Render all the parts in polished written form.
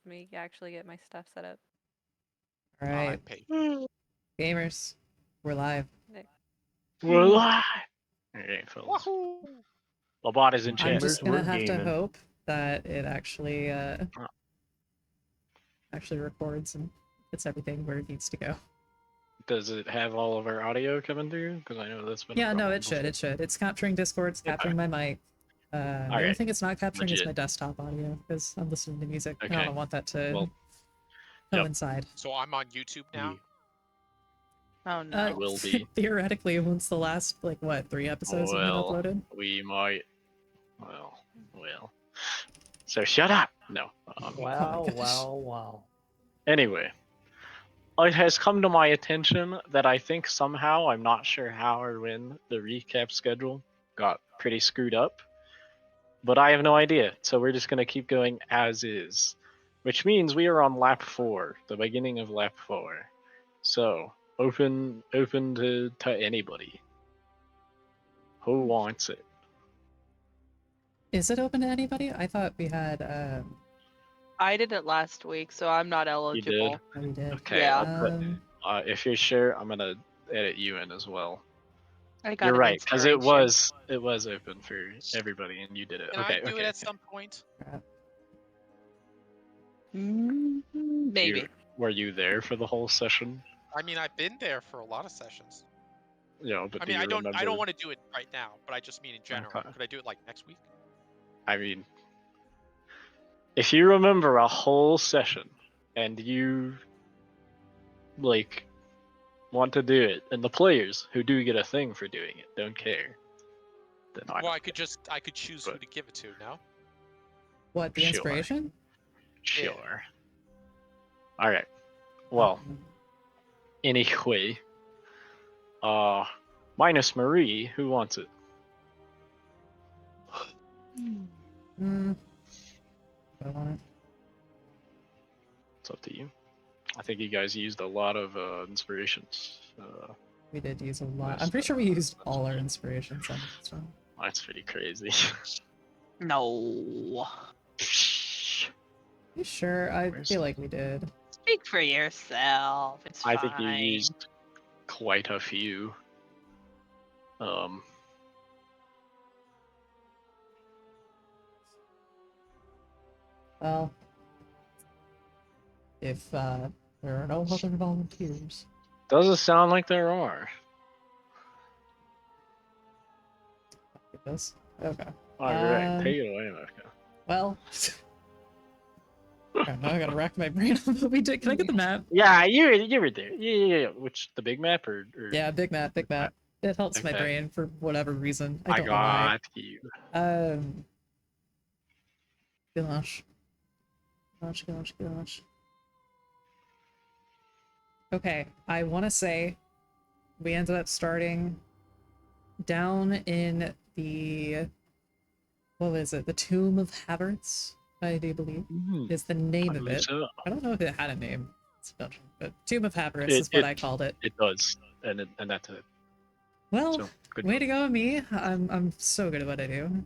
me actually get my stuff set up. All Oh, right, I'm patient. gamers, we're live. Nick. We're live. Alright, fellas. Wahoo! Labot is in I'm chat. just Gamers, gonna we're have to gaming. hope that it actually actually records and gets everything where it needs to go. Does it have all of our audio coming through? Because I know that's been a Yeah, no, problem it should. before. It should. It's capturing Discord. It's capturing my mic. The only Alright, thing it's not capturing is legit. my desktop audio because I'm listening to music. And I Okay. don't want that to Well, yep. coincide. So I'm on YouTube now. Oh You no. will be. Theoretically, once the last, like, what, 3 episodes have been Well, uploaded? we might. Well. So shut up! No. Wow, gosh. wow. Anyway. It has come to my attention that I think somehow, I'm not sure how or when, the recap schedule got pretty screwed up. But I have no idea, so we're just going to keep going as is. Which means we are on lap 4, the beginning of lap 4. So, open to anybody. Who wants it? Is it open to anybody? I thought we had, I did it last week, so I'm not eligible. oh, we did. Okay, Yeah. I'll put, if you're sure, I'm going to edit you in as well. I got You're an right, because it inspiration. was open for everybody, and you did it. Can Okay, I do okay. it at some point? Maybe. Were you there for the whole session? I mean, I've been there for a lot of sessions. Yeah, but I do mean, you I don't remember? want to do it right now, but I just mean in general. Okay. Could I do it like next week? I mean, if you remember a whole session and you like want to do it, and the players who do get a thing for doing it don't care, then Well, I could choose who But- to give it to. No. What, the Sure. inspiration? Sure. All right. Well, anyway, minus Marie, who wants it? Hmm. I want it. It's up to you. I think you guys used a lot of inspirations. We did use a lot. Nice. I'm pretty sure we used all our inspirations on this one. That's pretty crazy. No. You sure? I Where's- feel like we did. Speak for yourself. It's I fine. think you used quite a few. Well, if there are no other volunteers. Doesn't sound like there are. Get this. Okay. All right, Um, take it away, Mefka. Well, okay, now I gotta rack my brain on what we did. Can I get the map? Yeah, you were there. Yeah. Which the big map or Yeah, big map, big map. It helps my Okay. brain for whatever reason. I I don't know why. got you. Gosh. Okay, I want to say we ended up starting down in the, what was it? The Tomb of Havertz, I do believe, is the name of it. I don't know if it had a name. It's Belgian, but Tomb of Havertz is what I called it. It does, and that's it. Well, So good. way to go, me. I'm so good at what I do.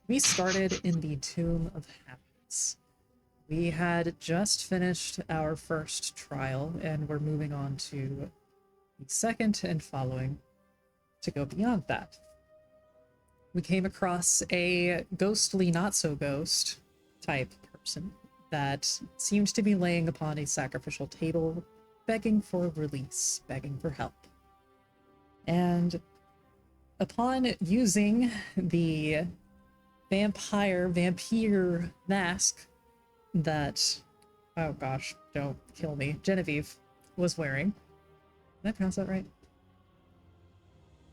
We started in the Tomb of Havertz. We had just finished our first trial, and we're moving on to the second and following to go beyond that. We came across a ghostly not-so-ghost type person that seemed to be laying upon a sacrificial table, begging for release, begging for help. And upon using the vampire mask that, oh gosh, don't kill me, Genevieve was wearing. Did I pronounce that right?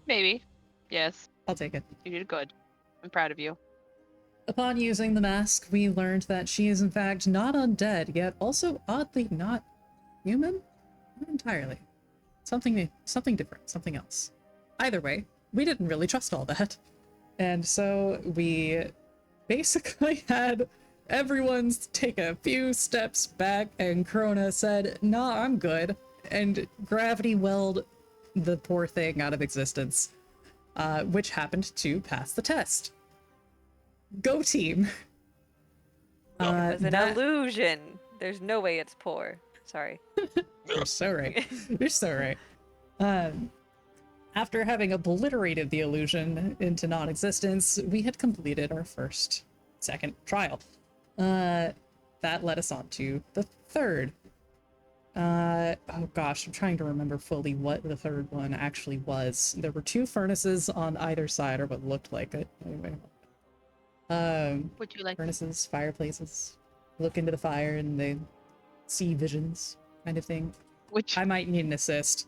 Maybe. Yes. I'll take it. You did good. I'm proud of you. Upon using the mask, we learned that she is in fact not undead, yet also oddly not human? Not entirely. Something different, something else. Either way, we didn't really trust all that. And so we basically had everyone take a few steps back, and Corona said, "Nah, I'm good," and gravity welled the poor thing out of existence, which happened to pass the test. Go team! It was an that- illusion. There's no way it's poor. Sorry. You're so right. You're so right. After having obliterated the illusion into non-existence, we had completed our second trial. That led us on to the third. Oh gosh, I'm trying to remember fully what the third one actually was. There were 2 furnaces on either side, or what looked like it. Anyway. Would you like? Furnaces, fireplaces. Look into the fire and they see visions, kind of thing. Would I might need an assist.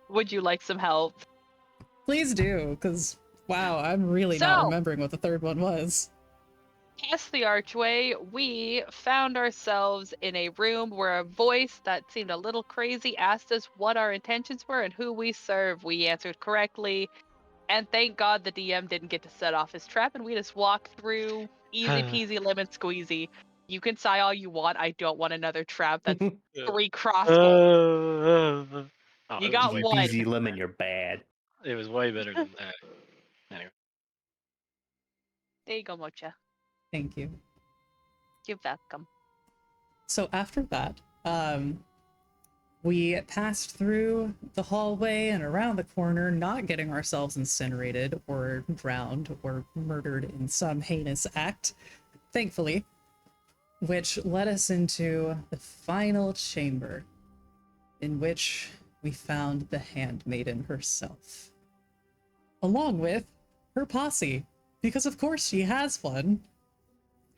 Would you like some help? Please do, because wow, I'm really not So- remembering what the third one was. Past the archway, we found ourselves in a room where a voice that seemed a little crazy asked us what our intentions were and who we serve. We answered correctly, and thank God the DM didn't get to set off his trap, and we just walked through easy peasy lemon squeezy. You can sigh all you want. I don't want another trap that's 3 cross. Oh, You it got was one. Easy lemon, you're bad. It was way better than that. Anyway. There you go, Mocha. Thank you. You're welcome. So after that, we passed through the hallway and around the corner, not getting ourselves incinerated or drowned or murdered in some heinous act, thankfully, which led us into the final chamber, in which we found the handmaiden herself, along with her posse, because of course she has one.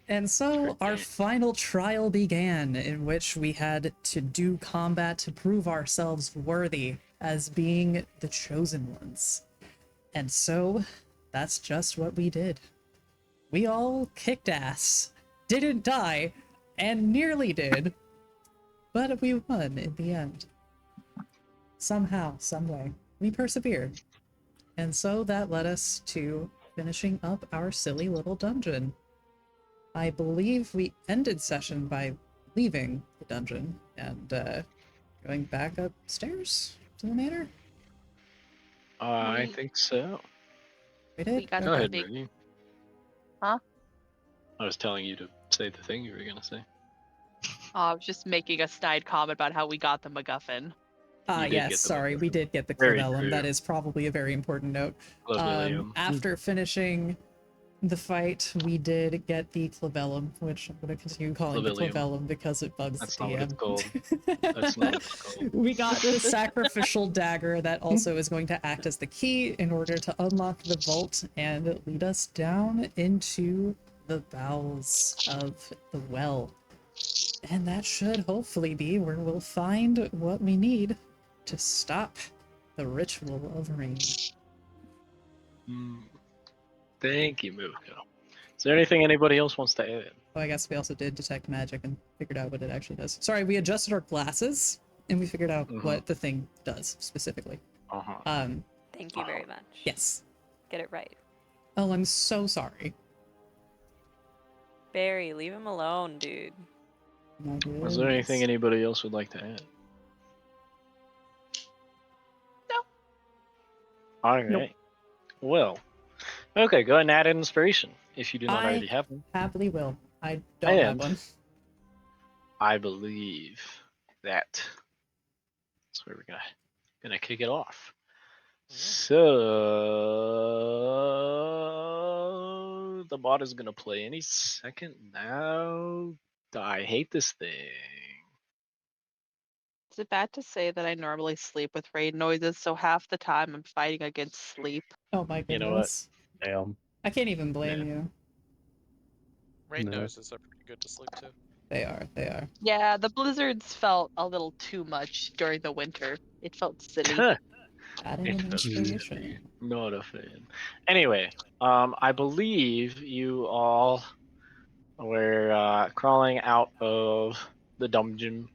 And so our final trial began, in which we had to do combat to prove ourselves worthy as being the chosen ones. And so that's just what we did. We all kicked ass, didn't die, and nearly did, but we won in the end. Somehow, some way, we persevered. And so that led us to finishing up our silly little dungeon. I believe we ended session by leaving the dungeon and going back upstairs to the manor. I We- think so. We did? We got Go the ahead, big. Brittany. Huh? I was telling you to say the thing you were gonna say. I was just making a snide comment about how we got the MacGuffin. Ah, You did yes, get the sorry, we MacGuffin. did get the Very Clavellum. That true. is probably a very important note. Clavellum. After finishing the fight, we did get the Clavellum, which I'm going to continue calling the Clavellum. Clavellum because it bugs That's the not what it's DM. called. That's not what it's called. We got the sacrificial dagger that also is going to act as the key in order to unlock the vault and lead us down into the bowels of the well. And that should hopefully be where we'll find what we need to stop the ritual of rain. Thank you, Muko. Is there anything anybody else wants to add? Oh, I guess we also did detect magic and figured out what it actually does. Sorry, we adjusted our glasses and we figured out Mhm. what the thing does specifically. Uh-huh. Thank you very much. Yes. Get it right. Oh, I'm so sorry. Barry, leave him alone, dude. My Is there anything goodness. anybody else would like to add? No. Alright. Well. Okay, go ahead and add an inspiration if you do not I- already have one. Happily will. I don't have And- one. I believe that that's where we're gonna kick it off. So the bot is gonna play any second now. I hate this thing. Is it bad to say that I normally sleep with rain noises, so half the time I'm fighting against sleep? Oh my You goodness. know what? Damn. I can't even blame Yeah. you. Rain No. noises are pretty good to sleep to. They are. They are. Yeah, the blizzards felt a little too much during the winter. It felt silly. Adding It an felt inspiration. silly. Not a fan. Anyway, I believe you all were crawling out of the dungeon.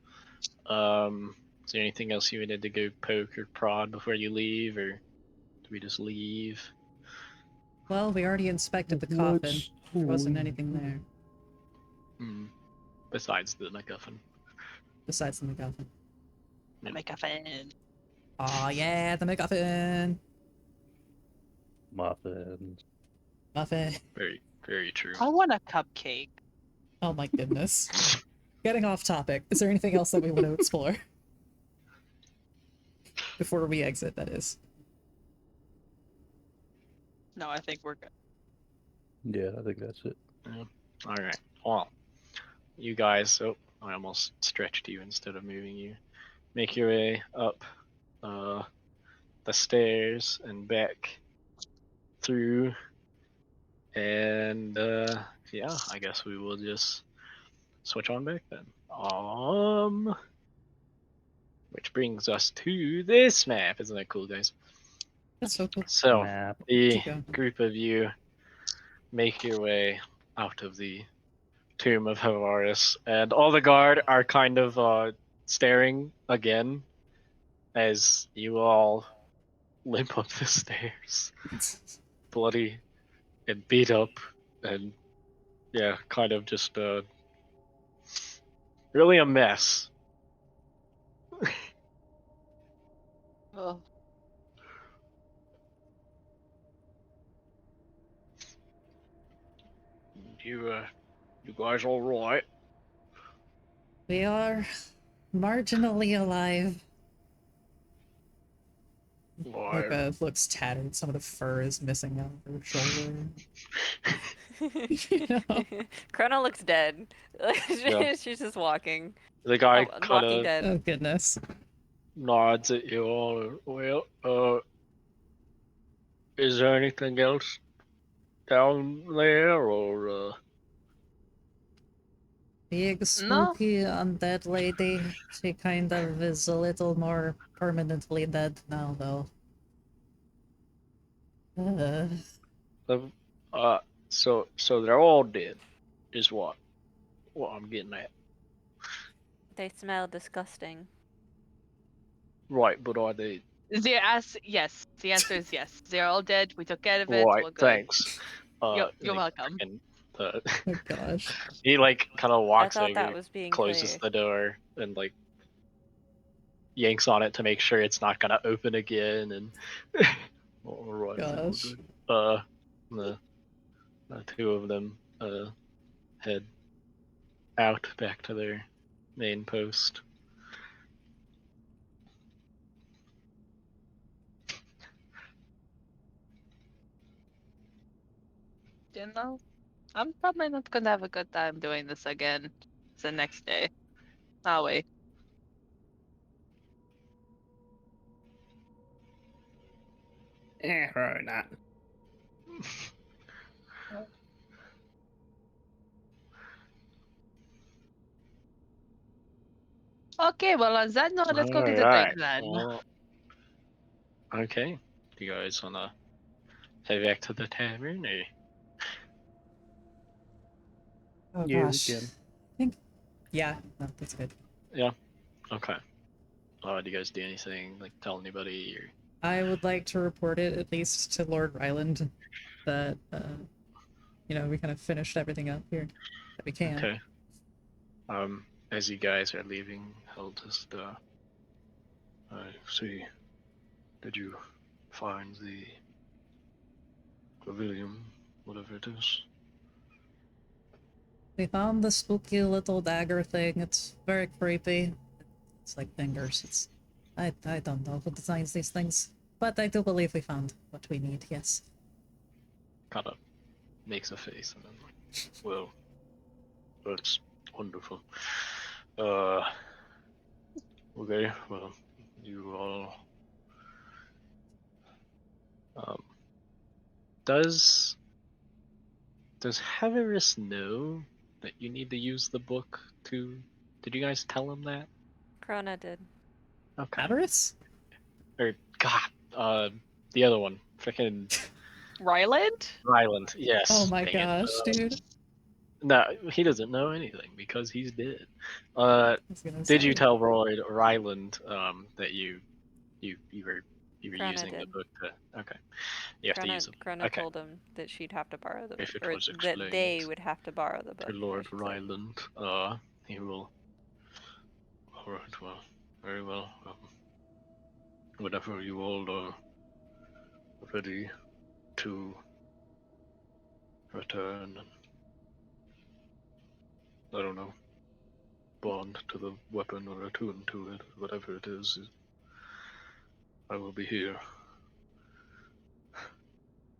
Is there anything else you needed to go poke or prod before you leave, or do we just leave? Well, we already inspected the coffin. There wasn't anything there Besides the MacGuffin. besides the MacGuffin. The MacGuffin. Aw, yeah, the MacGuffin. Muffins. Muffin. Very, very true. I want a cupcake. Oh my goodness. Getting off topic. Is there anything else that we want to explore? Before we exit, that is. No, I think we're good. Yeah, I think that's it. All right. Well, you guys. Oh, I almost stretched you instead of moving you. Make your way up the stairs and back through. And yeah, I guess we will just switch on back then. Which brings us to this map. Isn't that cool, guys? That's so cool. So Map. the Keep going. group of you make your way out of the Tomb of Havaris, and all the guard are kind of staring again as you all limp up the stairs, bloody and beat up, and yeah, kind of just really a mess. Oh, You guys all right? We are marginally alive. Right. Mocha looks tattered. Some of the fur is missing out of her shoulder. You know? Chrono looks dead. Yeah. She's just walking. The guy Oh, kind Walking of Dead. Oh goodness. nods at you all. Well, is there anything else down there, or Big No. spooky undead lady. She kind of is a little more permanently dead now, though. so they're all dead, is what I'm getting at. They smell disgusting. Right, but are they? yes. The answer is yes. They're all dead. We took care of it. Right, We're good. thanks. You're welcome. And Oh gosh. he like kind of I walks thought over, that was being closes clear. the door, and like yanks on it to make sure it's not gonna open again. And all right, then we're Gosh. good. The two of them head out back to their main post. You know, I'm probably not gonna have a good time doing this again. It's the next day. I'll wait. Probably not. Okay, well on that note, let's go get a Alright, drink then. well, okay. Do you guys wanna head back to the tavern, or? Oh Yeah, we gosh. can. I think. Yeah, no, that's good. Okay. Do you guys do anything, like tell anybody, or? I would like to report it at least to Lord Ryland that we kind of finished everything up here that we can. Okay. As you guys are leaving, I'll just I see. Did you find the pavilion, whatever it is? We found the spooky little dagger thing. It's very creepy. It's like fingers. It's I don't know who designs these things, but I do believe we found what we need. Yes. Kind of makes a face and then like, well, that's wonderful. Okay, well, you all. Does Haverus know that you need to use the book to? Did you guys tell him that? Krona did. Okay. Avarice? Or God, the other one, freaking Ryland? Ryland. Yes. Oh my dang it. gosh, dude. No, he doesn't know anything because he's dead. I was gonna Did you say. tell Ryland that you were Krona using the did. book to? Okay. You have to use it. Krona Okay. told him that she'd have to borrow the If it or was that they explained would have to borrow the book. To I Lord should say. Ryland, he will. Alright, well, very well. Whenever you all are ready to return, I don't know, bond to the weapon or attune to it, whatever it is, I will be here.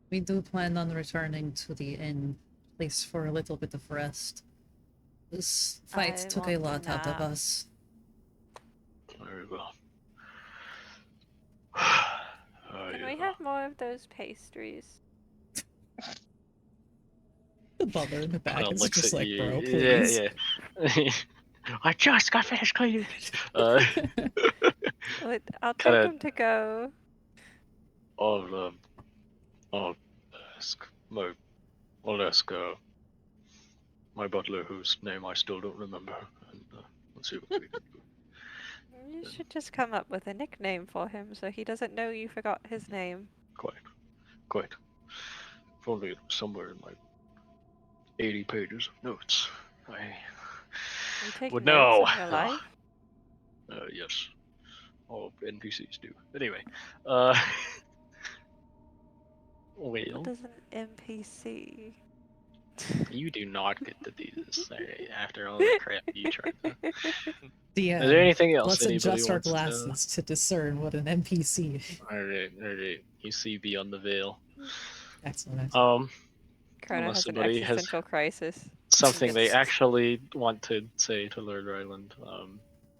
We do plan on returning to the inn place for a little bit of rest. This fight I took a want to lot out of nap. us. Very well. Can we have more of those pastries? The butler in the back Kinda is looks just at like, you. bro, please. Yeah. I just got finished cleaning. Wait, I'll take Kinda- them to go. I'll ask my butler, whose name I still don't remember, and let's see what we can do. You should just come up with a nickname for him so he doesn't know you forgot his name. Quite. If only it was somewhere in my 80 pages of notes. You take would notes know. in your life? Yes. All NPCs do. Anyway, What well, is an NPC? you do not get to do this after all the crap you tried to. DM, Is there anything else let's anybody adjust our wants glasses to discern what an NPC is. Alright. You see beyond the veil. Excellent. Corona Unless has an somebody has existential crisis. something they Yes. actually want to say to Lord Ryland,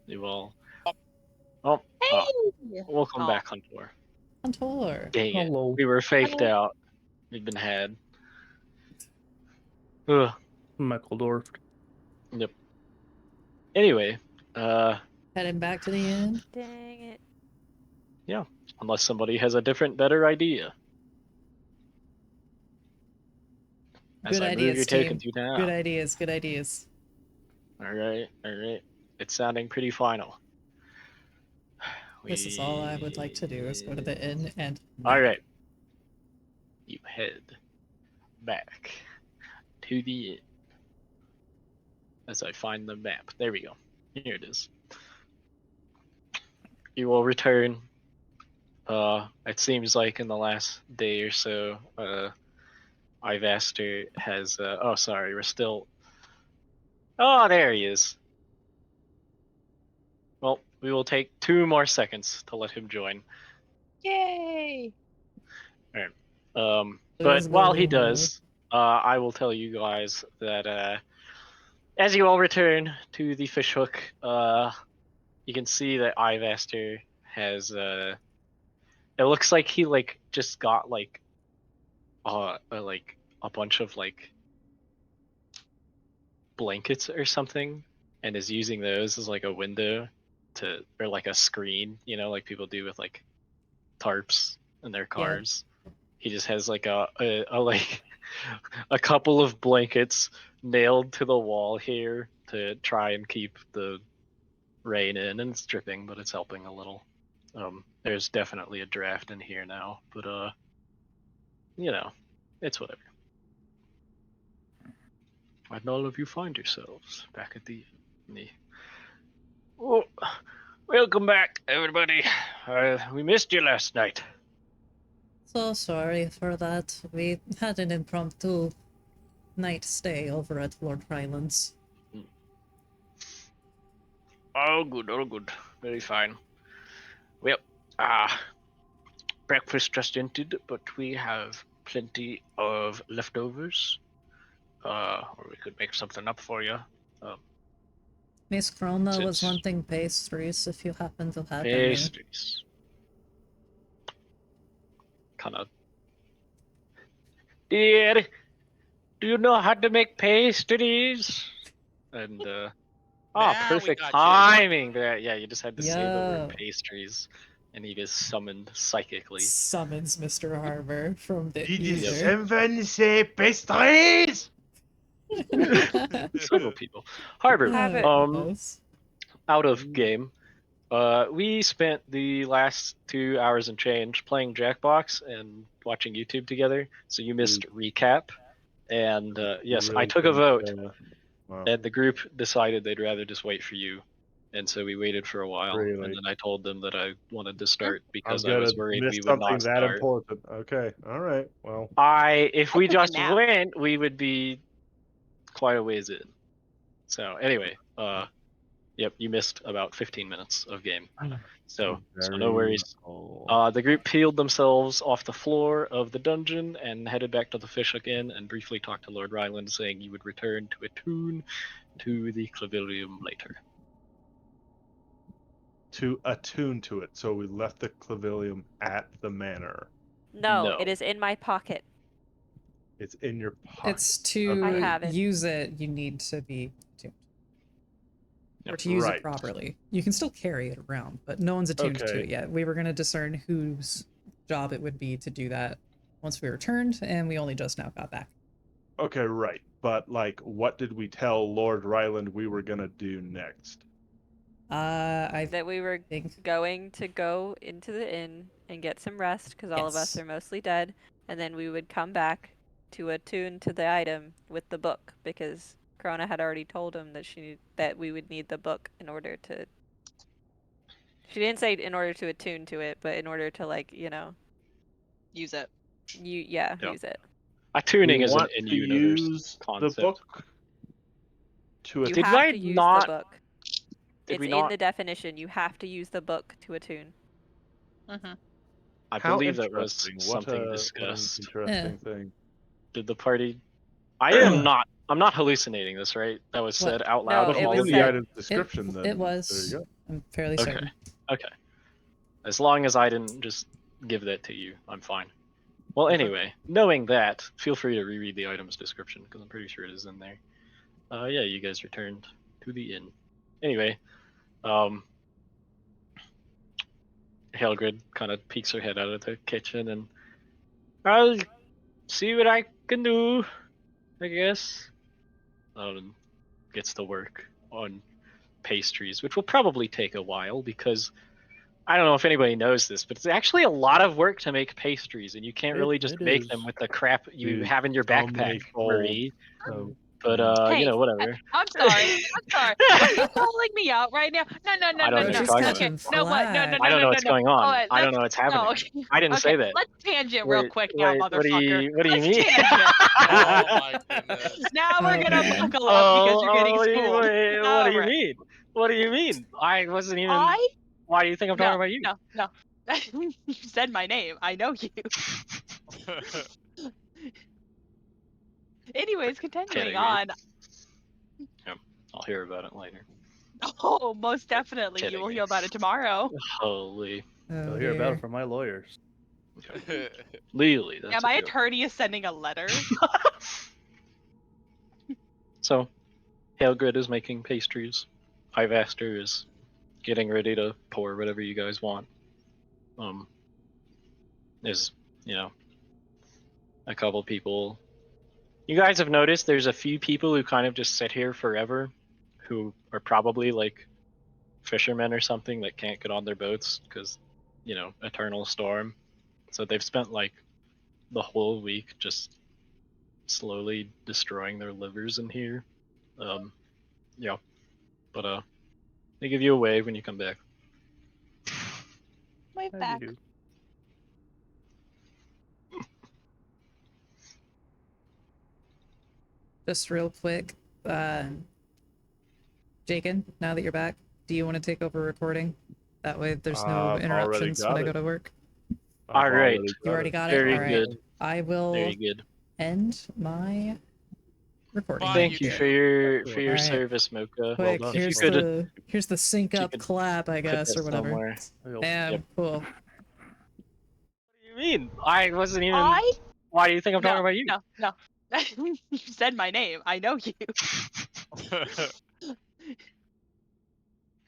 you all. Oh, welcome Oh. back, Hunter. Hunter. Dang it. Hello. We were faked Hello. out. We've been had. Ugh. Michael Dorf. Yep. Anyway, Heading back to the inn. Dang it. unless somebody has a different, better idea. As Good I move ideas, your team. tokens you down. Good ideas. Alright. It's sounding pretty final. This is all I would like to do is go to the inn and Alright. You head back to the inn. As I find the map. There we go. Here it is. You will return. It seems like in the last day or so, Ivaster has. Oh, sorry, we're still. Oh, there he is. Well, we will take 2 more seconds to let him join. Yay! But while he does, I will tell you guys that as you all return to the fishhook, you can see that Ivaster has. It looks like he just got a bunch of blankets or something, and is using those as a window or a screen, like people do with tarps in their cars. He just has a couple of blankets nailed to the wall here to try and keep the rain in, and it's dripping, but it's helping a little. There's definitely a draft in here now, but it's whatever. And all of you find yourselves back at the. Oh, welcome back, everybody. We missed you last night. So sorry for that. We had an impromptu night stay over at Lord Ryland's. All good. Very fine. Well, breakfast just ended, but we have plenty of leftovers. Or we could make something up for you. Miss Krona was Since- wanting pastries if you happen to have any. Pastries. Kinda. Dear, do you know how to make pastries? And Now we perfect got you. timing there. Yeah, you just had to say the Yeah. word pastries, and he just summoned psychically. Summons Mr. Harbor from the Did ether. someone say pastries? Several people. Harbor. Have it. Yes. Out of game. We spent the last 2 hours and change playing Jackbox and watching YouTube together. So you missed recap. And yes, I Really took a vote, wow. and the group decided they'd rather just wait for you. And so we waited for a while, Really? and then I told them that I wanted to start I'm because I gonna was worried miss we would something not that start. important. Okay, all right. Well, If we took a just nap. went, we would be quite a ways in. So anyway, yep, you missed about 15 minutes of game. So no worries. The group peeled themselves off the floor of the dungeon and headed back to the fish again and briefly talked to Lord Ryland, saying you would return to attune to the Clavilium later. To attune to it, so we left the Clavilium at the manor. No, No. it is in my pocket. It's in your pocket. It's to I have it. use it, you need to be attuned. Or Yep. to use Right. it properly. You can still carry it around, but no one's attuned to Okay. it yet. We were going to discern whose job it would be to do that once we returned, and we only just now got back. Okay, right. But like, what did we tell Lord Ryland we were gonna do next? I That we were think going to go into the inn and get some rest because all of us Yes. are mostly dead, and then we would come back to attune to the item with the book because Corona had already told him that we would need the book in order to. She didn't say in order to attune to it, but in order to Use it. Yep. use it. Attuning We is an want to in-universe use concept. the book to You Did have I to use not- the book. Did It's we in not? the definition. You have to use the book to attune. Mm-hmm. I How believe that was interesting. something What an discussed. interesting thing. Did the party? I am not. I'm not hallucinating this, right? That was What? said out No, loud. it If from it's all was in of the you? said- item description, then it was. there you go. I'm fairly Okay. certain. Okay. As long as I didn't just give that to you, I'm fine. Well, anyway, knowing that, feel free to reread the item's description because I'm pretty sure it is in there. Yeah, you guys returned to the inn. Anyway, Helgrid kind of peeks her head out of the kitchen and I'll see what I can do, I guess. Gets to work on pastries, which will probably take a while because I don't know if anybody knows this, but it's actually a lot of work to make pastries, and you can't really just It make is. them with the crap you Dude, have in your so many backpack, folds. Marie. So, But Hey, you know, whatever. I'm sorry. I'm sorry. Are you calling me out right now? No, I don't know no. what you're she's talking Okay. catching No, what? No, flack. I don't know what's going on. All right, I don't know what's happening. I didn't say that. Let's tangent real Wait, quick now, wait, motherfucker. What do you Let's mean? tangent. Oh my goodness. Now we're Oh, gonna man. buckle up because you're getting schooled. wait, what do you Alright. mean? What do you mean? I wasn't even. I? Why do you think I'm talking about you? No. You said my name. I know you. Anyways, continuing Kidding. on. Yep, I'll hear about it later. Oh, most definitely. You Kidding will me. hear about it tomorrow. Holy, Oh, I'll hear about dear. it from my lawyers. legally. That's Yeah, my a joke. attorney is sending a letter. So, Hailgrid is making pastries. Ivaster is getting ready to pour whatever you guys want. There's, a couple people. You guys have noticed there's a few people who kind of just sit here forever, who are probably like fishermen or something that can't get on their boats because, eternal storm. So they've spent like the whole week just slowly destroying their livers in here. Yeah, but they give you a wave when you come back. My How back. you do? Just real quick, Jakin, now that you're back, do you want to take over recording? That way there's no I've already interruptions when got I go it. to work. I've Alright. You already got it? Very All right. good. I will Very good. end my recording. Bye, Thank you YouTube. for your Alright. service, Mocha. Quick, done. here's could- the sync you up could clap, I Put guess, that or whatever. somewhere. Damn, Yep. cool. What do you mean? I wasn't even. I? Why do you think I'm talking about you? No. You said my name. I know you.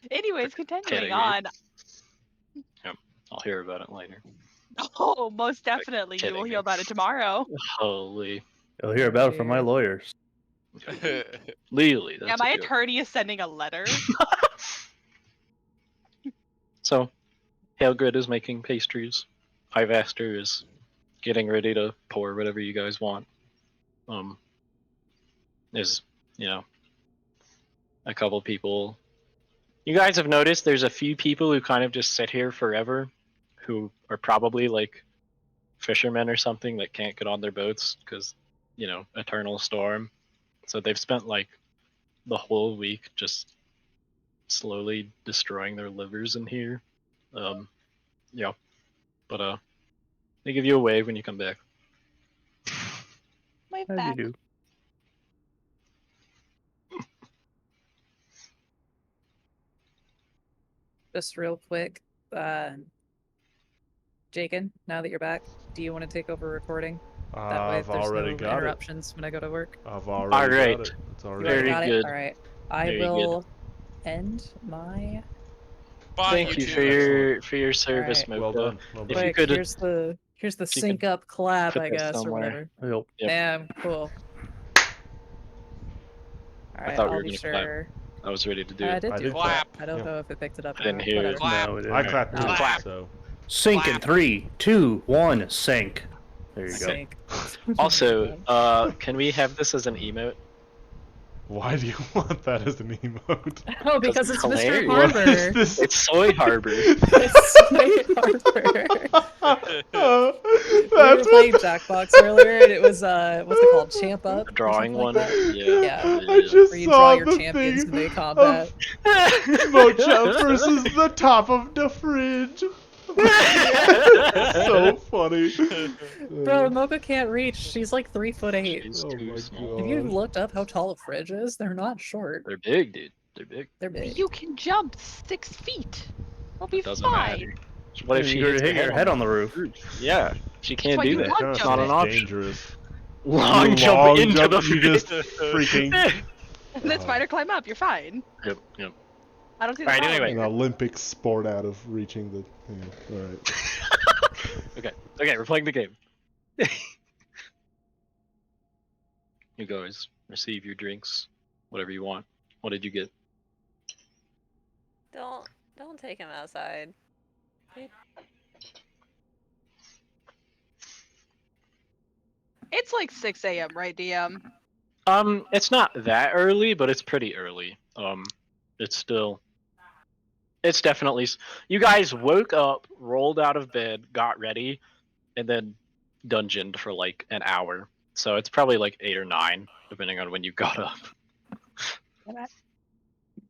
Anyways, continuing Kidding me. on. I'll hear about it later. Oh, most definitely. You Kidding will me. hear about it tomorrow. Holy, I'll hear about it from my lawyers. legally. That's Yeah, my a joke. attorney is sending a letter. So, Hailgrid is making pastries. Ivaster is getting ready to pour whatever you guys want. There's, a couple people. You guys have noticed there's a few people who kind of just sit here forever, who are probably like fishermen or something that can't get on their boats because, eternal storm. So they've spent like the whole week just slowly destroying their livers in here. Yeah, but they give you a wave when you come back. Wave How do you back. do? Just real quick, Jakin, now that you're back, do you want to take over recording? That way I've there's already no got it. interruptions when I go to work. I've already Alright. got it. It's You already already Very got good. it? Alright. I Very good. will end my Bye, Thank you YouTube. for your service, Alright. well Mocha. done. Well If done. you quick. could Here's the you sync could up clap, put I this guess, or somewhere. whatever. Yep. Yep. Damn, cool. Alright, thought we I'll were be gonna clap. sure. I was ready to do I it. did I do did it. clap. I don't Yeah. know if it picked it up I or didn't not. hear it. Whatever. Clap. No, it I didn't. clapped too. Clap. So Sync in Clap. 3, 2, 1. Sync. There you go. Sync. Also, can we have this as an emote? why do you want that as an emote? Oh, because it's Mr. hilarious. What Harbor. is this? It's Soy Harbor. It's Mr. Harbor. We were That's playing what. Jackbox earlier, and it was what's it called, Champ Up? The or drawing something like one. that? Yeah. Yeah. I just Where you saw draw your the champions thing and they combat. of Mocha versus the top of the fridge. So funny. Bro, Mocha can't reach. She's like 3'8". She's Oh too my small. Have you God. looked up how tall a fridge is? They're not short. They're big, dude. They're big. They're big. You can jump 6 feet. We'll be It doesn't fine. matter. What if she You hits hit your head on the roof? Yeah, she can't why do you that. long Kind of It's jump not an it. option. dangerous. Long You jump long into jump, the you just fridge. freaking And then spider climb up. You're fine. Yep, yep. I don't see the Alright, problem. anyway. an Olympic sport out of reaching the thing. All right. Okay, we're playing the game. You guys receive your drinks, whatever you want. What did you get? Don't take him outside. It's like 6 a.m., right, DM? It's not that early, but it's pretty early. It's definitely. You guys woke up, rolled out of bed, got ready, and then dungeoned for like an hour. So it's probably like 8 or 9, depending on when you got up.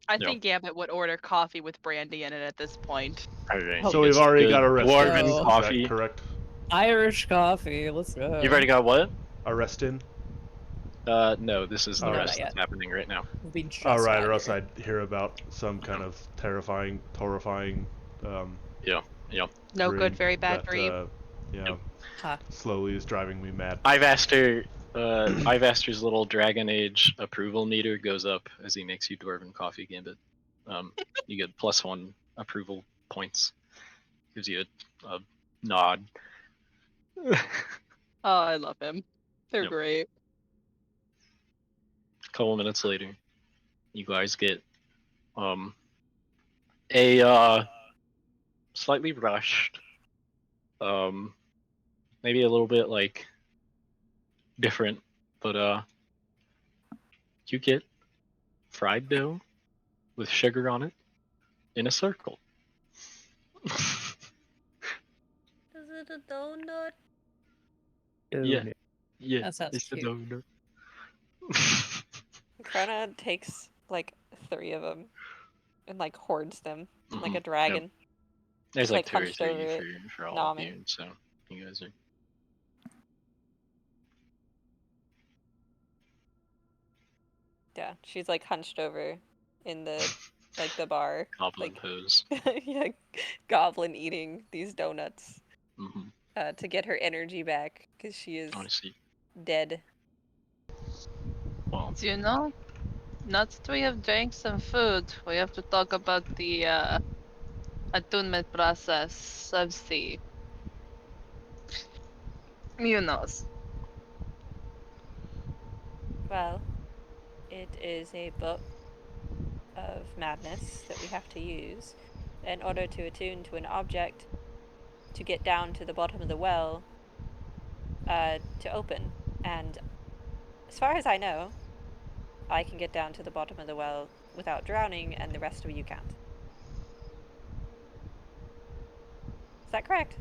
I No. think Gambit would order coffee with brandy in it at this point. Alright, Oh, So we've already got arrested. Dwarven Oh. Is that coffee. correct? Irish coffee. Let's go. You've already got what? Arrested? No, this is the Oh. No, rest not that's yet. happening right now. We just Oh, right, got or else here. I'd hear about some kind of horrifying No dream good, very bad that, dream. Yep. Huh. slowly is driving me mad. I've asked her's little Dragon Age approval meter goes up as he makes you Dwarven coffee, Gambit. You get +1 approval points. Gives you a nod. Oh, I love him. They're Yep. great. A couple minutes later, you guys get a slightly rushed, maybe a little bit like different, but you get fried dough with sugar on it in a circle. Is it a donut? Yeah. Yeah, That sounds it's a cute. donut. Krona takes like 3 of them and like hoards them like a Mhm, dragon. There's Just, like like, 2 or hunched 3 over for all of nomming. you, so you guys are. Yeah, she's like hunched over in the like the bar, Goblin like pose. yeah, goblin eating these donuts Mm-hmm. to get her energy back because she is Honestly, dead. well, Do you know? Not that we have drinks and food. We have to talk about the attunement process of the Munos. Well, it is a book of madness that we have to use in order to attune to an object to get down to the bottom of the well to open. And as far as I know, I can get down to the bottom of the well without drowning, and the rest of you can't. Is that correct?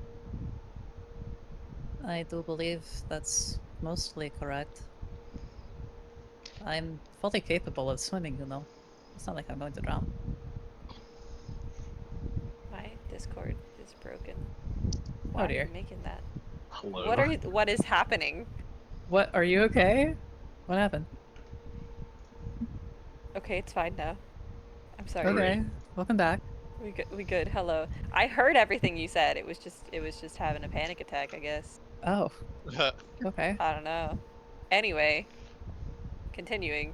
I do believe that's mostly correct. I'm fully capable of swimming, you know. It's not like I'm going to drown. My Discord is broken. Oh Why are dear. you making that? Hello. What is happening? What? Are you okay? What happened? Okay, it's fine now. I'm sorry. Okay. Welcome back. We good. Hello. I heard everything you said. It was just having a panic attack, I guess. Oh, okay. I don't know. Anyway, continuing.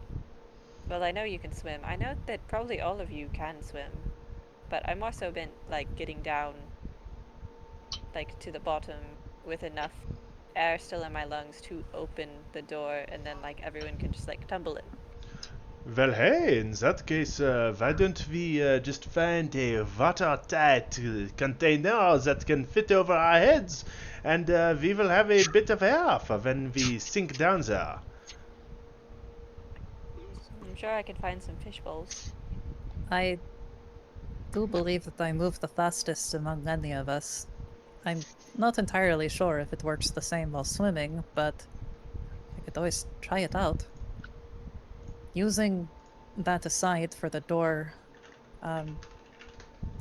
Well, I know you can swim. I know that probably all of you can swim, but I'm also been like getting down like to the bottom with enough air still in my lungs to open the door and then like everyone can just like tumble in. Well, hey, in that case, why don't we just find a watertight container that can fit over our heads, and we will have a bit of air for when we sink down there. I'm sure I could find some fish bowls. I do believe that I move the fastest among any of us. I'm not entirely sure if it works the same while swimming, but I could always try it out. Using that aside for the door,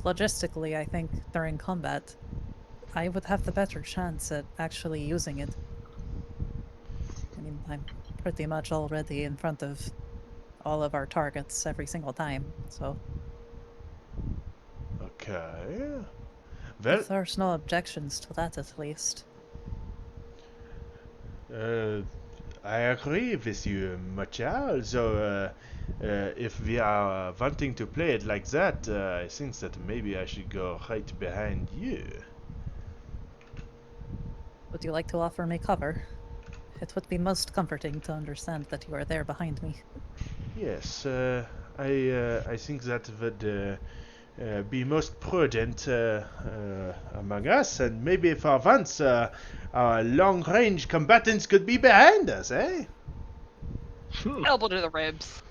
logistically, I think during combat, I would have the better chance at actually using it. I mean, I'm pretty much already in front of all of our targets every single time, so Okay. Well, if there's no objections to that at least. uh, I agree with you, Machal. So, if we are wanting to play it like that, I think that maybe I should go right behind you. Would you like to offer me cover? It would be most comforting to understand that you are there behind me. Yes, I think that would be most prudent among us, and maybe for once our long-range combatants could be behind us, eh? Elbow to the ribs.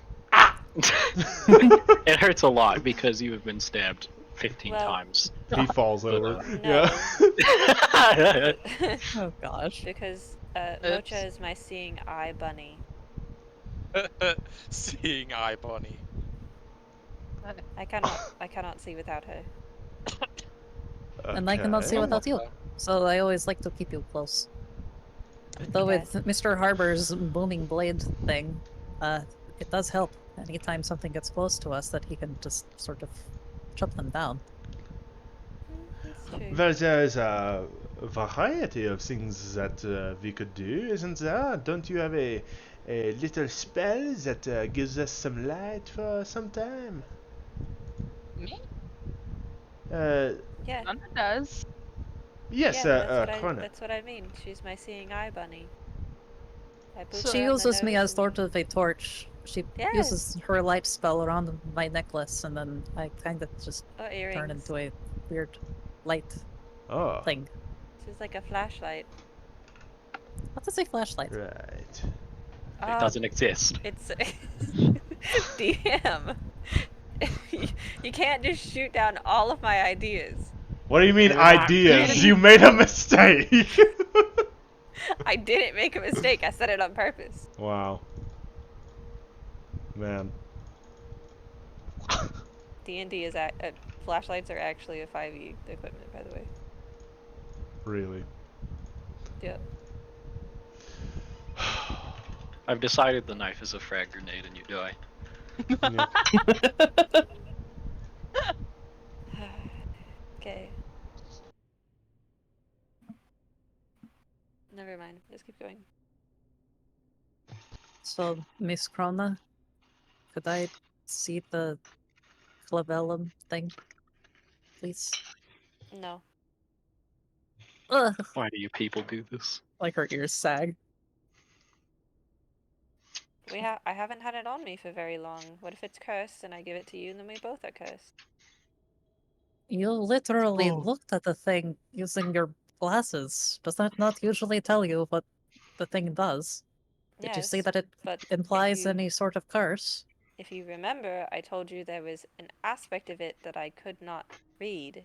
It hurts a lot because you have been stabbed 15 Well- times. He falls But, over. No. Yeah. Oh gosh. Because Oops. Mocha is my seeing eye bunny. Seeing eye bunny. I cannot see without her. And I cannot see Okay. without you, so I always like to keep you close. Though with Mr. Harbor's booming blade thing, it does help anytime something gets close to us that he can just sort of chop them down. That's true. Well, there's a variety of things that we could do, isn't there? Don't you have a little spell that gives us some light for some time? Me? Yeah. None does. Yes, Krona. That's what I mean. She's my seeing eye bunny. I boop So- She her on the uses me nose as and- sort of a torch. She Yes. uses her light spell around my necklace, and then I kind of just Oh, turn earrings. into a weird light Oh, thing. She's like a flashlight. What is a flashlight? right. It doesn't exist. It's DM. You can't just shoot down all of my ideas. What do you mean You're not ideas? kidding. You made a mistake. I didn't make a mistake. I said it on purpose. Wow. Man. D&D is flashlights are actually a 5e equipment, by the way. Really. Yep. I've decided the knife is a frag grenade and you die. Yeah. Okay. Never mind. Let's keep going. So, Miss Krona, could I see the clavellum thing, please? No. Ugh, Why do you people do this? like her ears sag. I haven't had it on me for very long. What if it's cursed and I give it to you and then we both are cursed? You literally Oh. looked at the thing using your glasses. Does that not usually tell you what the thing does? Did you see Yes, that it but if implies you- any sort of curse? If you remember, I told you there was an aspect of it that I could not read.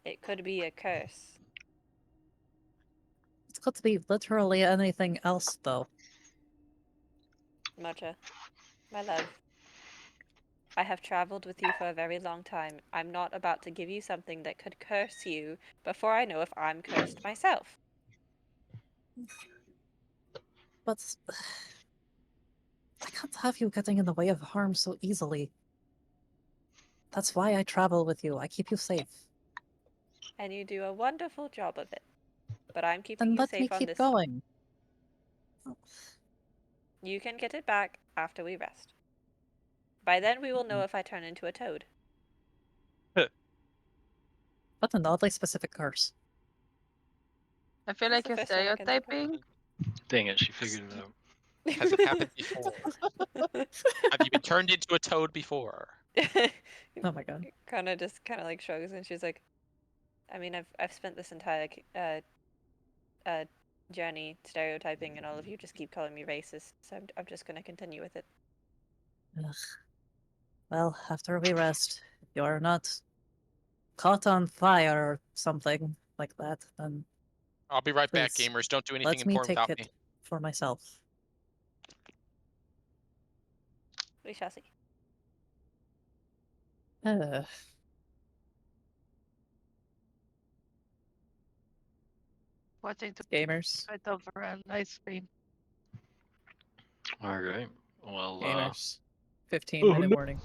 It could be a curse. It could be literally anything else, though. Mocha, my love. I have traveled with you for a very long time. I'm not about to give you something that could curse you before I know if I'm cursed myself. But I can't have you getting in the way of harm so easily. That's why I travel with you. I keep you safe. And you do a wonderful job of it. But I'm keeping Then you let me safe on keep this. going. You can get it back after we rest. By then we will know if I turn into a toad. What an oddly specific curse. I feel That's like the you're first one I can think of. stereotyping. Dang it, she figured it out. Has it happened before? Have you been turned into a toad before? Oh my god. Kana just kind of like shrugs and she's like, I mean, I've spent this entire journey stereotyping, and all of you just keep calling me racist, so I'm just gonna continue with it. Ugh. Well, after we rest, if you're not caught on fire or something like that, then I'll be right back, Please, gamers. Don't do anything let me important take without it me. for myself. We shall see. Watching the Gamers. fight over an ice cream. Alright. Well, Gamers. 15-minute no. warning.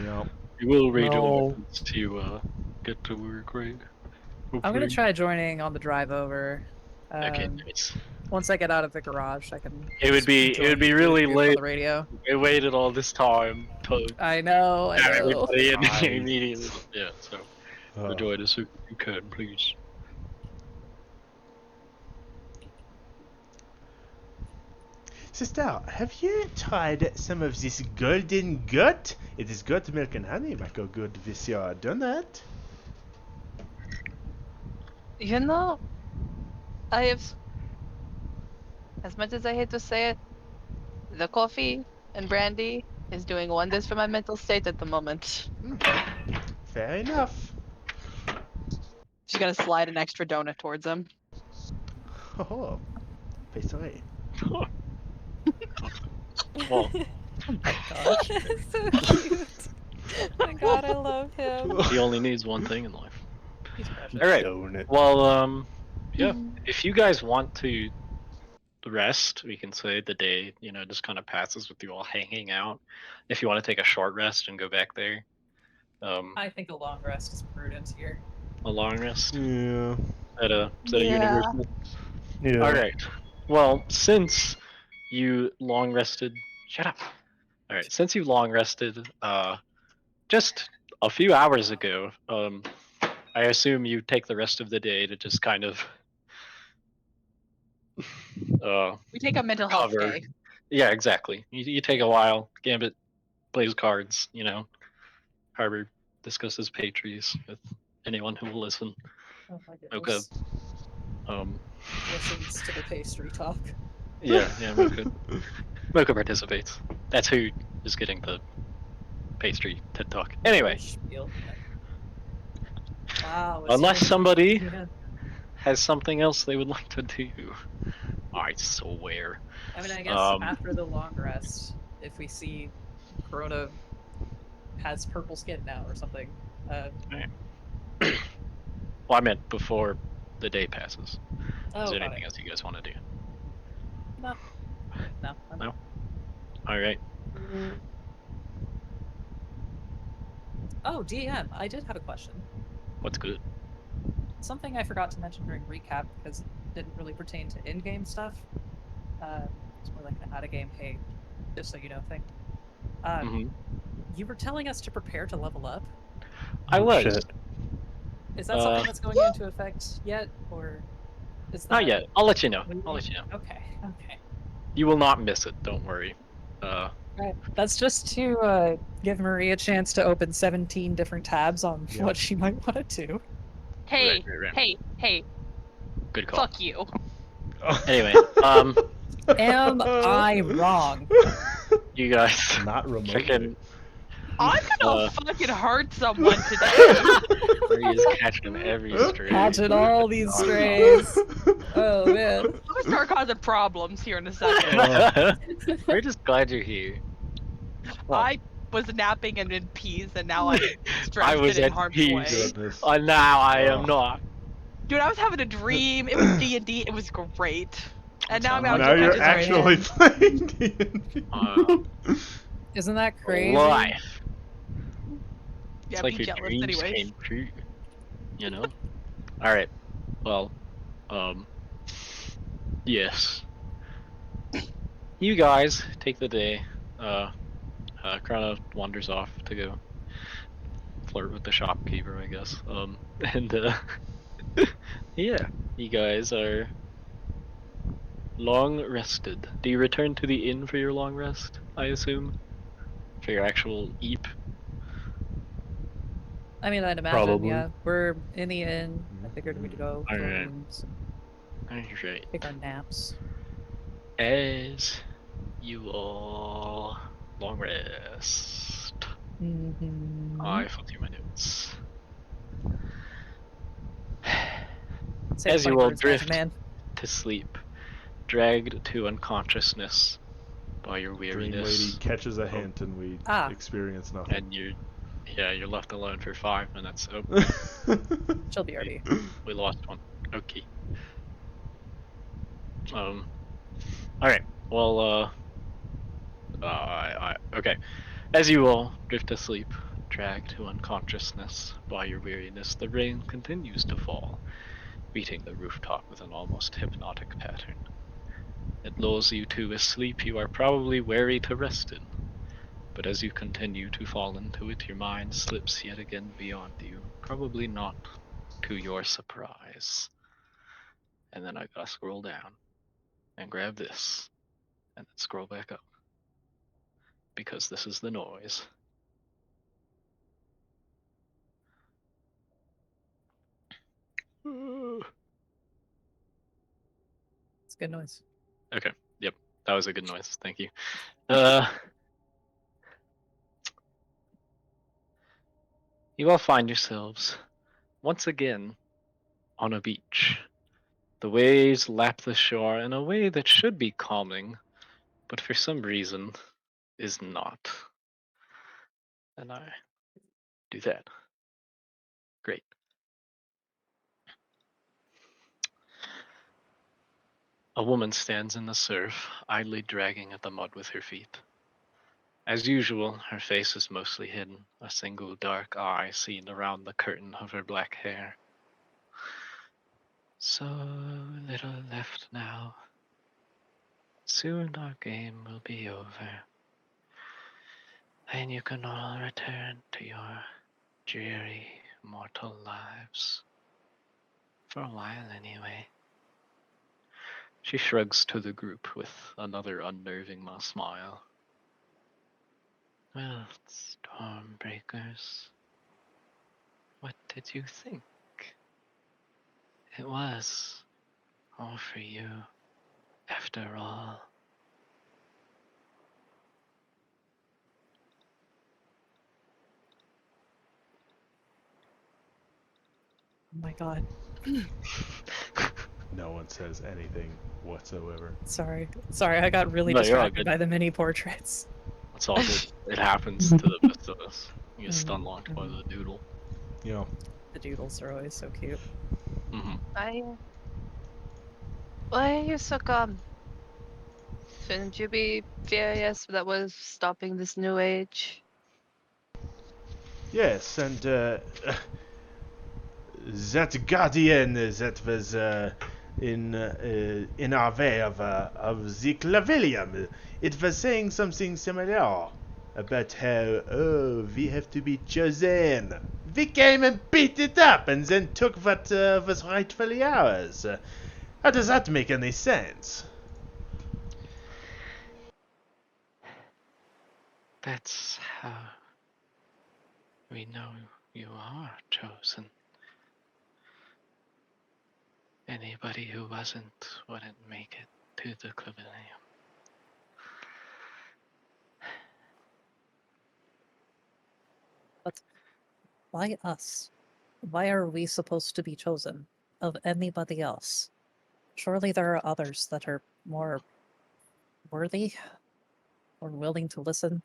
Yeah. you will read No. once to get to work, right? I'm gonna Hopefully. try joining on the drive over. Okay, Um, nice. Once I get out of the garage, I can. It would be join really Bluetooth on late. the radio. We waited all this time to I know. I have know. everybody in Nice. immediately. Yeah, so Uh, join us if you can, please. Sister, have you tried some of this golden gut? It is goat milk and honey, make a good with your donut. You know, I have. As much as I hate to say it, the coffee and brandy is doing wonders for my mental state at the moment. Fair enough. She's gonna slide an extra donut towards him. Oh, pastry. Well, Oh my gosh. So cute. Oh my god, I love him. he only needs one thing in life. He's precious. Alright. Donut. Well, yeah. If you guys want to rest, we can say the day, just kind of passes with you all hanging out. If you want to take a short rest and go back there, I think a long rest is prudent here. a long rest. Yeah. Is that a Yeah. universal? Yeah. Alright. Well, since you long rested, shut up. Alright, since you long rested, just a few hours ago, I assume you take the rest of the day to just kind of, We take a mental health cover. day. Yeah, exactly. You take a while, Gambit plays cards, Harbor discusses Patries with anyone who will listen. Oh my Okay. goodness. Um, Listens to the pastry talk. yeah, Mocha participates. That's who is getting the pastry TED talk. Anyway, Spiel. Wow. it's unless so- somebody Yeah. has something else they would like to do, I swear. I mean, I guess after the long rest, if we see Corona has purple skin now or something, Well, I meant before the day passes. Is oh, there got anything it. else you guys want to do? No, I'm- No? All right. Oh, DM, I did have a question. What's good? Something I forgot to mention during recap because it didn't really pertain to in-game stuff. It's more like an out-of-game, hey, just so you know thing. Mhm. You were telling us to prepare to level up. I Oh, was. shit. Is that something that's going into effect yet, or is that Not yet. I'll let you know. I'll Really? let you know. Okay, okay. You will not miss it. Don't worry. Right. That's just to give Marie a chance to open 17 different tabs on Yeah. what she might want to do. Hey, Right. hey, Good call. fuck you. Anyway, Am I wrong? you guys Not remotely. freaking I'm gonna fucking hurt someone today. He is catching every stray. Catching all these strays. Oh man. I'm gonna start causing problems here in a second. We're just glad you're here. Well, I was napping and in peace, and now I'm I stranded was in at harm's peace. way. Goodness. Now I am Oh. not. Dude, I was having a dream. It was D&D. It was great. And now I'm Sounds out Now to you're catch a stray. actually playing D&D. Isn't that crazy? Life. Yeah, It's like be your jealous dreams anyways. came true. You know? Alright. Well, yes. You guys take the day. Krana wanders off to go flirt with the shopkeeper, I guess. And yeah, you guys are long rested. Do you return to the inn for your long rest, I assume? For your actual eep? I mean, I'd imagine, Probably. yeah. We're in the inn. I figured we'd go to our Alright. rooms, Alright. take our naps. As you all long rest. Mm-hmm. I flipped through my notes. Say As funny you all words, Magic drift Man. to sleep, dragged to unconsciousness by your Dream weariness, Lady catches a hint and we Ah. experience nothing. and you're left alone for 5 minutes. Oh, She'll be already. we lost one. Okay. Alright. Well, okay. As you all drift to sleep, dragged to unconsciousness by your weariness, the rain continues to fall, beating the rooftop with an almost hypnotic pattern. It lulls you to a sleep you are probably wary to rest in, but as you continue to fall into it, your mind slips yet again beyond you, probably not to your surprise. And then I gotta scroll down and grab this, and then scroll back up, because this is the noise. It's good noise. Okay, yep, that was a good noise, thank you. You all find yourselves once again on a beach. The waves lap the shore in a way that should be calming, but for some reason is not. And I do that. Great. A woman stands in the surf, idly dragging at the mud with her feet. As usual, her face is mostly hidden, a single dark eye seen around the curtain of her black hair. So little left now. Soon our game will be over, and you can all return to your dreary mortal lives. For a while, anyway. She shrugs to the group with another unnerving smile. Well, Stormbreakers, what did you think? It was all for you, after all. Oh my god. No one says anything whatsoever. Sorry. Sorry, I got really No, you're all distracted good. by the mini portraits. It's all good. It happens to the best of us. You get stun locked by the doodle. You know, The doodles are always so cute. Why are you so calm? Shouldn't you be furious that was stopping this new age? yes, and that guardian that was in our way of the Clavilium, it was saying something similar about how we have to be chosen. We came and beat it up, and then took what was rightfully ours. How does that make any sense? That's how we know you are chosen. Anybody who wasn't wouldn't make it to the Clavilium. But why us? Why are we supposed to be chosen of anybody else? Surely there are others that are more worthy or willing to listen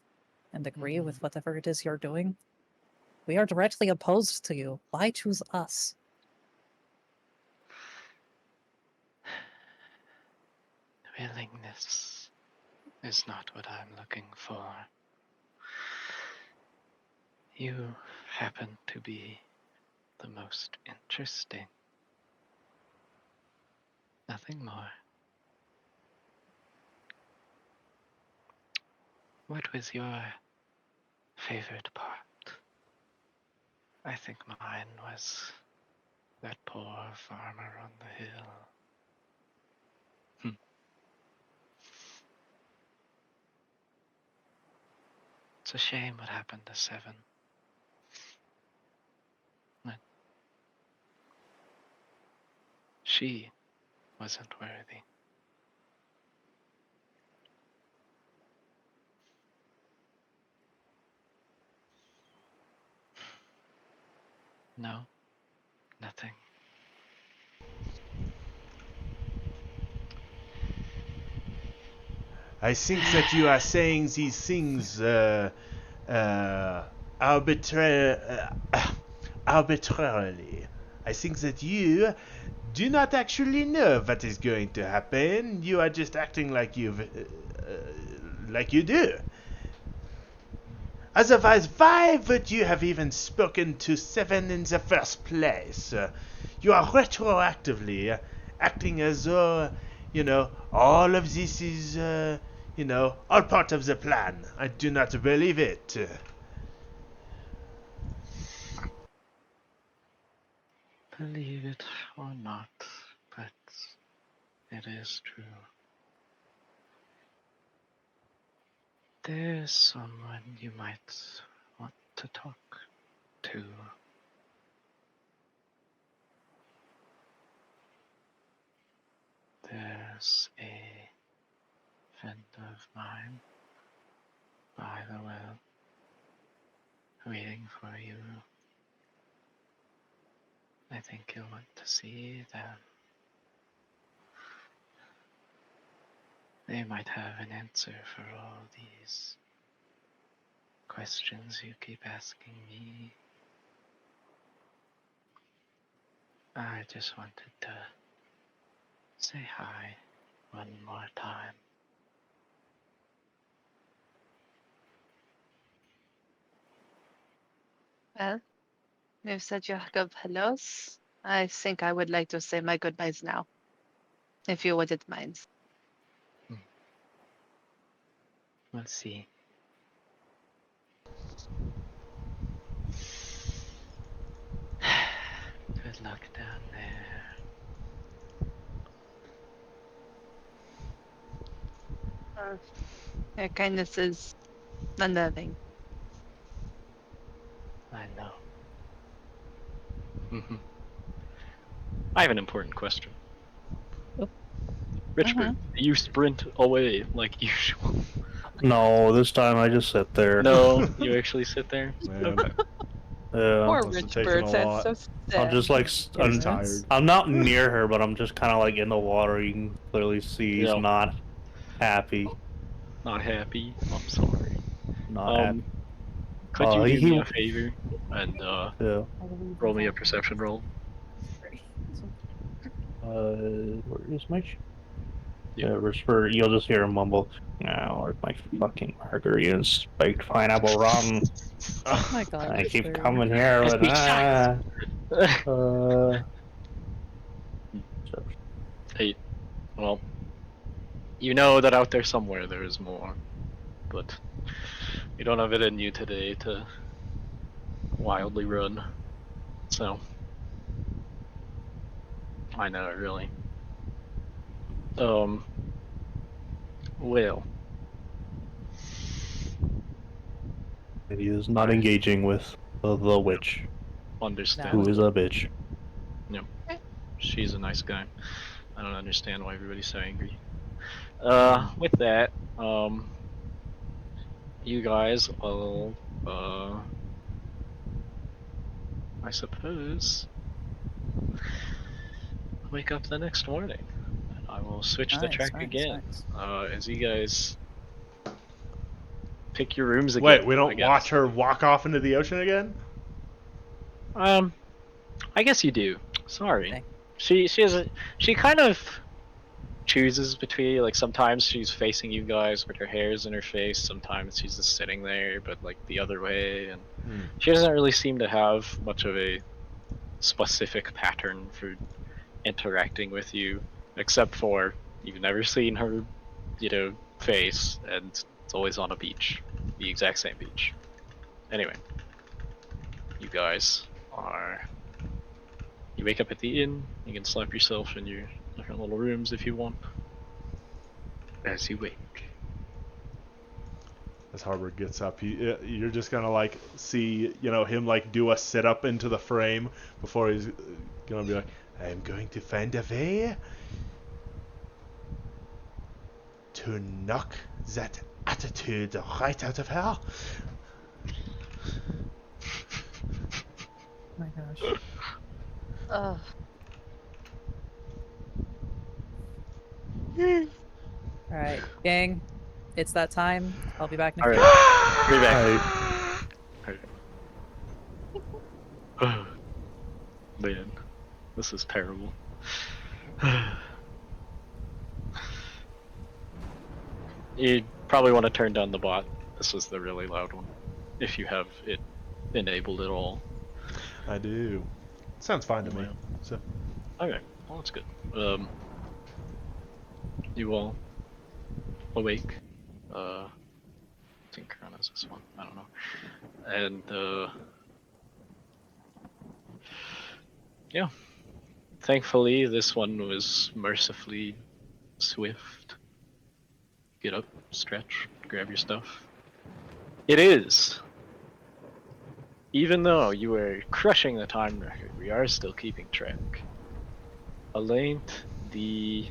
and agree with whatever it is you're doing. We are directly opposed to you. Why choose us? Willingness is not what I'm looking for. You happen to be the most interesting. Nothing more. What was your favorite part? I think mine was that poor farmer on the hill. It's a shame what happened to Seven. She wasn't worthy. No, nothing. I think that you are saying these things arbitrarily. I think that you do not actually know what is going to happen. You are just acting like you do. Otherwise, why would you have even spoken to Seven in the first place? You are retroactively acting as though, all of this is, all part of the plan. I do not believe it. Believe it or not, but it is true. There's someone you might want to talk to. There's a friend of mine by the well, waiting for you. I think you'll want to see them. They might have an answer for all these questions you keep asking me. I just wanted to say hi one more time. Well, you've said your hellos. I think I would like to say my goodbyes now, if you wouldn't mind. We'll see. Good luck down there. Your kindness is unnerving. I know. I have an important question. Oh. Richard, you sprint away like usual. No, this time I just sit there. No, you actually sit there? Man, Okay. Yeah. Poor must have Rich taken Bird, a that's lot. so sad. I'm just like, He's I'm tired. I'm not near her, but I'm just kind of like in the water. You can clearly see he's Yeah. not happy. Not happy? I'm sorry. Not happy. Could you do he- me a favor and Yeah. roll me a perception roll? Where is my? Yeah. Whisper. You'll just hear him mumble. Now, where's my fucking margarita spiked pineapple rum? Oh my god. I keep Richard. coming here with Hey, well, you know that out there somewhere there is more, but you don't have it in you today to wildly run. So, I know it really. Well, He is not engaging with the witch, understand. who is a bitch. She's a nice guy. I don't understand why everybody's so angry. With that, you guys all I suppose wake up the next morning. And I will switch the Nice, track nice, again. nice. As you guys pick your rooms again. Wait, we I don't guess. watch her walk off into the ocean again? I guess you do. Sorry. Okay. She kind of chooses between, like, sometimes she's facing you guys with her hair's in her face, sometimes she's just sitting there but like the other way, and she doesn't really seem to have much of a specific pattern for interacting with you, except for you've never seen her, face, and it's always on a beach, the exact same beach. Anyway, you guys you wake up at the inn. You can slap yourself in your different little rooms if you want. As you wake. As Harbor gets up, you're just gonna like see, him like do a sit up into the frame before he's gonna be like, I'm going to find a way to knock that attitude right out of her. Oh my gosh. Ugh. Alright, gang. It's that time. I'll be back next Alright, week. be back. Man, this is terrible. You probably want to turn down the bot. This was the really loud one, if you have it enabled at all. I do. Sounds fine to me. So Okay, well that's good. You all awake. I think Chrono's this one. I don't know. And yeah. Thankfully, this one was mercifully swift. Get up, stretch, grab your stuff. It is. Even though you were crushing the time record, we are still keeping track. Alaint the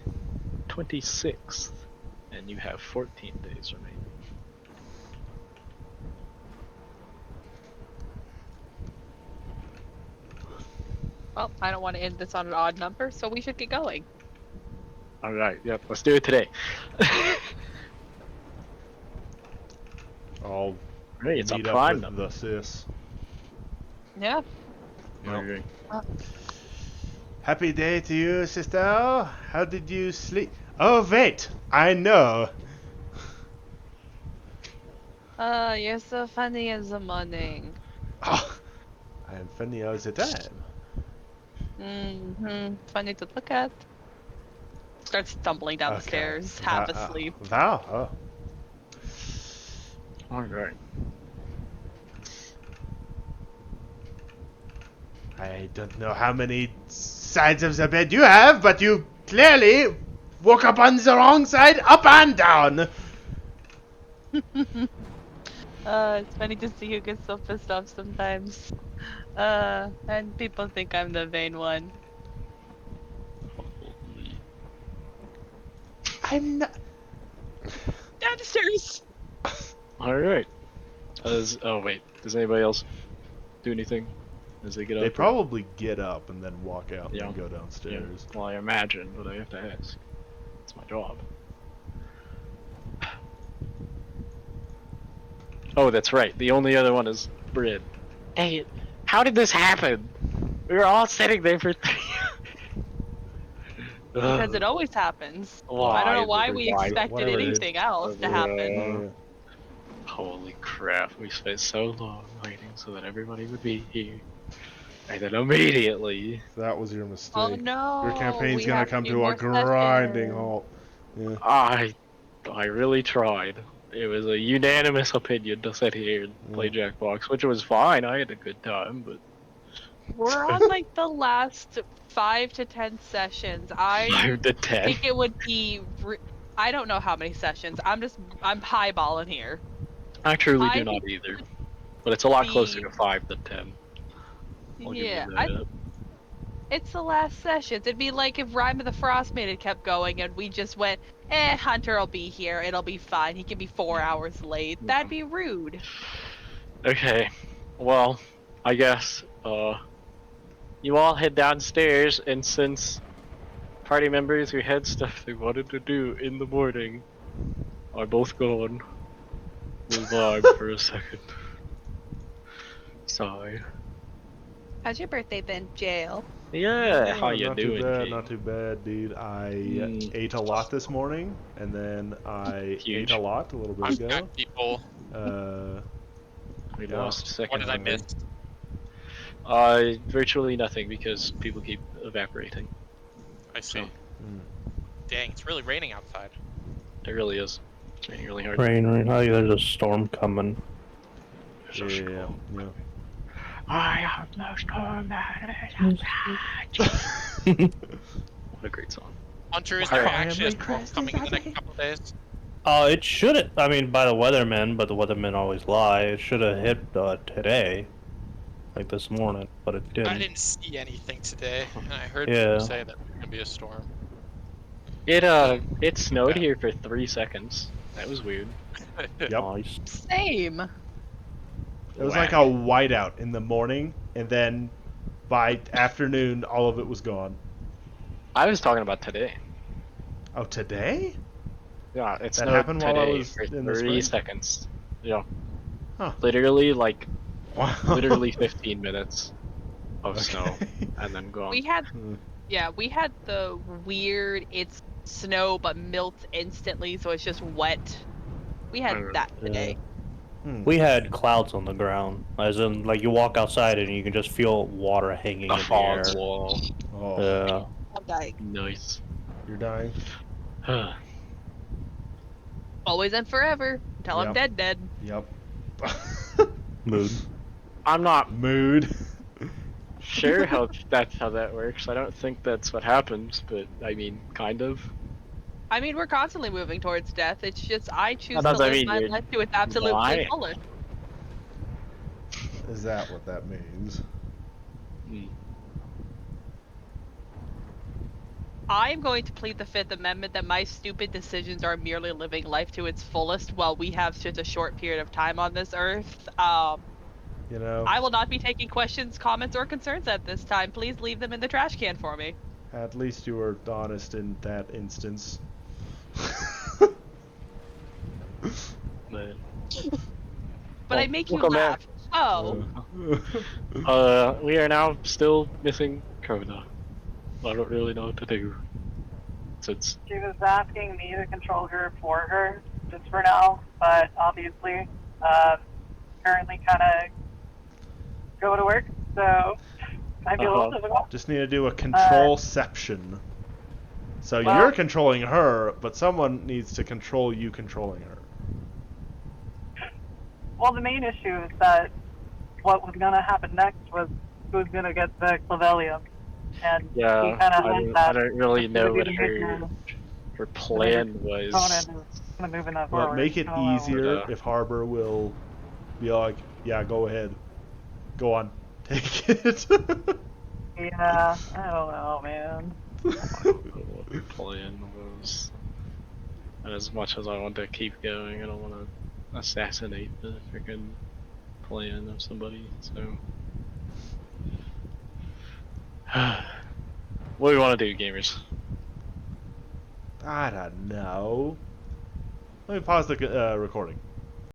26th, and you have 14 days remaining. Well, I don't want to end this on an odd number, so we should get going. Alright, yep, let's do it today. I'll Right, it's a meet up prime with number. the sis. Yeah. Okay. Happy day to you, sister. How did you sleep? Oh, wait. I know. You're so funny in the morning. Oh, I am funny all the time. Funny to look at. Starts stumbling down the Okay. stairs, half asleep. Wow. Oh. Alright. I don't know how many sides of the bed you have, but you clearly woke up on the wrong side, up and down. It's funny to see you get so pissed off sometimes. And people think I'm the vain one. I'm not. Downstairs! Alright. Oh wait, does anybody else do anything as they get up? They probably get up and then walk out Yeah. and go Yeah. downstairs. Well, I imagine, but I have to ask. It's my job. Oh, that's right. The only other one is Bryn. Hey, how did this happen? We were all sitting there for 3 Because it always happens. Why I don't know is why it we why- expected whatever it is. anything else to happen. Holy crap, we spent so long waiting so that everybody would be here. And then immediately, That was your mistake. Oh no! Your campaign's we gonna have come few to a more grinding sessions. halt. Yeah. I really tried. It was a unanimous opinion to sit here and play Jackbox, which was fine. I had a good time, but We're on like the last 5 to 10 sessions. I 5 to 10. think it would be. I don't know how many sessions. I'm highballing here. I truly I do not think either. But it's a lot closer the- to 5 than 10. I'll give you Yeah, that. it's the last sessions. It'd be like if Rhyme of the Frostmaiden had kept going and we just went, Hunter will be here. It'll be fine. He can be 4 hours late. That'd be rude. Okay, well, I guess, you all head downstairs, and since party members who had stuff they wanted to do in the morning are both gone, we'll vibe for a second. Sorry. How's your birthday been, Jail? Yeah, how Oh, you not doing, too bad, King? not too bad, dude. I Mm. ate a lot this morning, and then I Huge. ate a lot a little bit I've ago. got people. We Yeah. lost a second. What did I miss? Virtually nothing because people keep evaporating. I see. Mm. Dang, it's really raining outside. It really is. It's raining really hard. Rain, oh, there's a storm coming. There's a Yeah, storm. yeah. I have no storm. What a great song. Hunter, is Why there am actually a I storm crashed coming in the inside next couple days? It should. I mean, by the weathermen, but the weathermen always lie. It should have hit today, like this morning, but it didn't. I didn't see anything today, and I heard Yeah. people say that there's gonna be a storm. It snowed Okay. here for 3 seconds. That was weird. Yep. Nice. Same. It was like a whiteout in the morning, and then by afternoon, all of it was gone. I was talking about today. Oh, today? Yeah, it That snowed happened while I today was for in the 3 spring? seconds. Yeah. Huh. Literally, like, Wow. literally 15 minutes of snow, Okay. and then gone. We had, Hmm. yeah, we had the weird, it's snow but melts instantly, so it's just wet. We had that today. Hmm. We had clouds on the ground, as in, like, you walk outside and you can just feel water hanging A in the fog air. wall. Oh, Yeah. I'm dying. Nice. you're dying. Always and forever. Till I'm Yep. dead. Yep. Mood. I'm not Mood. sure that's how that works. I don't think that's what happens, but I mean, kind of. I mean, we're constantly moving towards death. It's just I choose to doesn't live mean my you're life to its absolute lying. fullest. Is that what that means? I'm going to plead the Fifth Amendment that my stupid decisions are merely living life to its fullest while we have such a short period of time on this earth. You know, I will not be taking questions, comments, or concerns at this time. Please leave them in the trash can for me. at least you were honest in that instance. But, But I make you welcome laugh. back. Oh, We are now still missing Kona. I don't really know what to do. Since She was asking me to control her for her, just for now, but obviously, currently kind of go to work, so might be a little difficult. Just need to do a controlception. So well- you're controlling her, but someone needs to control you controlling her. Well, the main issue is that what was going to happen next was who's going to get the Clavelium. And yeah, he kind of I had that. don't really it's gonna know be what the her plan was. Conan is going to move in that Well, forward. make it I don't know. easier Yeah. if Harbor will be like, yeah, go ahead. Go on. Take it. Yeah, I don't know, man. What the plan was. And as much as I want to keep going, I don't want to assassinate the freaking plan of somebody, so. What do we want to do, gamers? I don't know. Let me pause the recording.